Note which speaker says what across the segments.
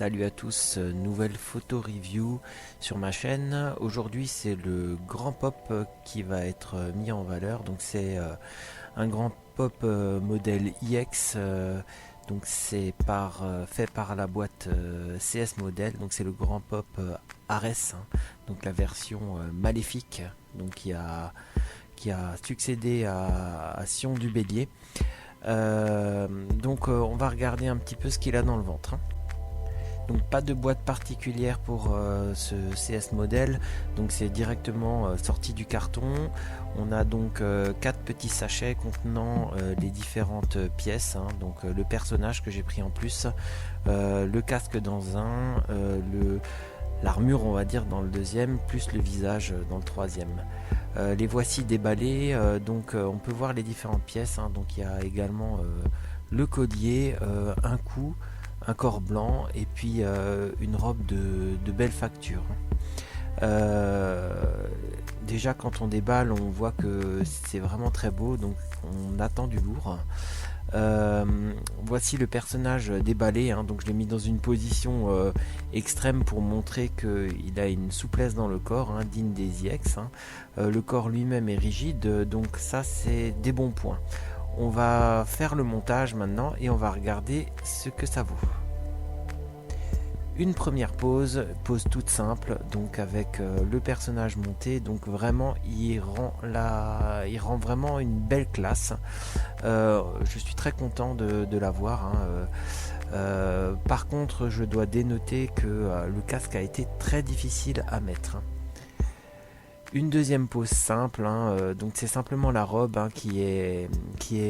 Speaker 1: Salut à tous, nouvelle photo review sur ma chaîne. Aujourd'hui c'est le grand pop qui va être mis en valeur. Donc c'est un grand pop modèle iX. Donc c'est fait par la boîte CS Model. Donc c'est le grand pop Ares, hein, donc la version maléfique, donc qui a succédé à Sion du Bélier. On va regarder un petit peu ce qu'il a dans le ventre, hein. Donc pas de boîte particulière pour ce CS modèle, donc c'est directement sorti du carton. On a donc 4 petits sachets contenant les différentes pièces, hein. Donc le personnage que j'ai pris en plus, le casque dans un, l'armure on va dire dans le deuxième, plus le visage dans le troisième. Les voici déballés, on peut voir les différentes pièces, hein. Donc il y a également le collier, un cou, un corps blanc et puis une robe de belle facture. Déjà quand on déballe on voit que c'est vraiment très beau, donc on attend du lourd. Voici le personnage déballé, hein, donc je l'ai mis dans une position extrême pour montrer qu'il a une souplesse dans le corps, hein, digne des iX, hein. Le corps lui-même est rigide, donc ça c'est des bons points. On va faire le montage maintenant et on va regarder ce que ça vaut. Une première pose toute simple, donc avec le personnage monté, donc vraiment il rend vraiment une belle classe. Je suis très content de l'avoir, hein. Par contre, je dois dénoter que le casque a été très difficile à mettre. Une deuxième pose simple, hein, donc c'est simplement la robe, hein, qui est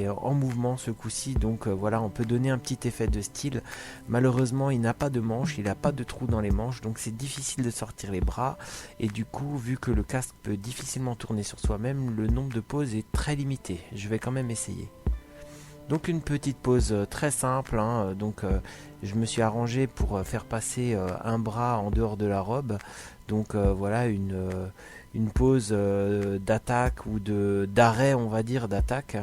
Speaker 1: en mouvement ce coup-ci, donc voilà, on peut donner un petit effet de style. Malheureusement il n'a pas de manche, il n'a pas de trou dans les manches, donc c'est difficile de sortir les bras, et du coup vu que le casque peut difficilement tourner sur soi-même, le nombre de poses est très limité. Je vais quand même essayer. Donc une petite pose très simple, hein, je me suis arrangé pour faire passer un bras en dehors de la robe, donc voilà une pose d'attaque ou d'arrêt, on va dire, d'attaque.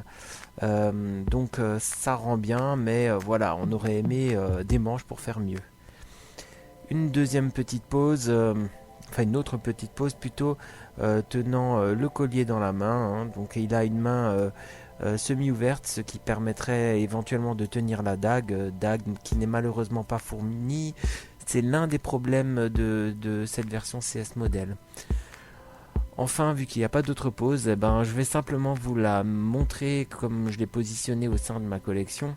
Speaker 1: Ça rend bien, mais voilà, on aurait aimé des manches pour faire mieux. Une deuxième petite pose, une autre petite pose plutôt, tenant le collier dans la main, hein. Donc il a une main semi-ouverte, ce qui permettrait éventuellement de tenir la dague qui n'est malheureusement pas fournie. C'est l'un des problèmes de cette version CS modèle. Enfin, vu qu'il n'y a pas d'autre pose, je vais simplement vous la montrer comme je l'ai positionnée au sein de ma collection.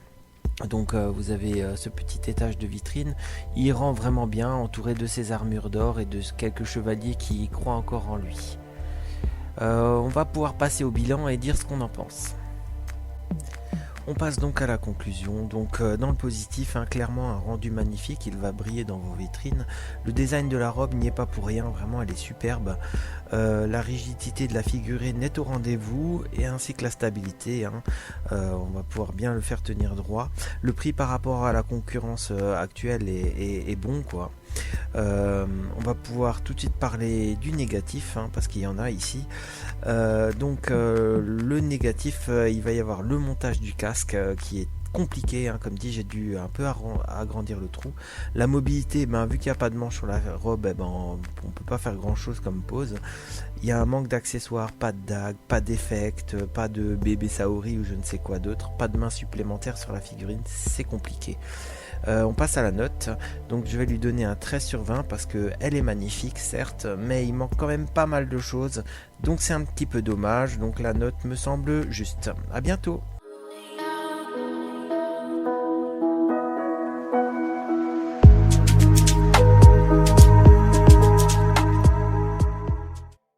Speaker 1: Donc vous avez ce petit étage de vitrine, il rend vraiment bien, entouré de ses armures d'or et de quelques chevaliers qui croient encore en lui. On va pouvoir passer au bilan et dire ce qu'on en pense. On passe donc à la conclusion. Donc dans le positif, hein, clairement un rendu magnifique, il va briller dans vos vitrines. Le design de la robe n'y est pas pour rien, vraiment elle est superbe. La rigidité de la figurine est au rendez-vous, et ainsi que la stabilité, hein. On va pouvoir bien le faire tenir droit. Le prix par rapport à la concurrence actuelle est bon, quoi. On va pouvoir tout de suite parler du négatif, hein, parce qu'il y en a ici. Le négatif, il va y avoir le montage du casque qui est compliqué, hein. Comme dit, j'ai dû un peu agrandir le trou. La mobilité, vu qu'il n'y a pas de manche sur la robe, on peut pas faire grand chose comme pose. Il y a un manque d'accessoires, pas de dague, pas d'effect, pas de bébé Saori ou je ne sais quoi d'autre, pas de main supplémentaire sur la figurine, c'est compliqué. On passe à la note, donc je vais lui donner un 13 sur 20 parce qu'elle est magnifique certes, mais il manque quand même pas mal de choses, donc c'est un petit peu dommage, donc la note me semble juste. À bientôt.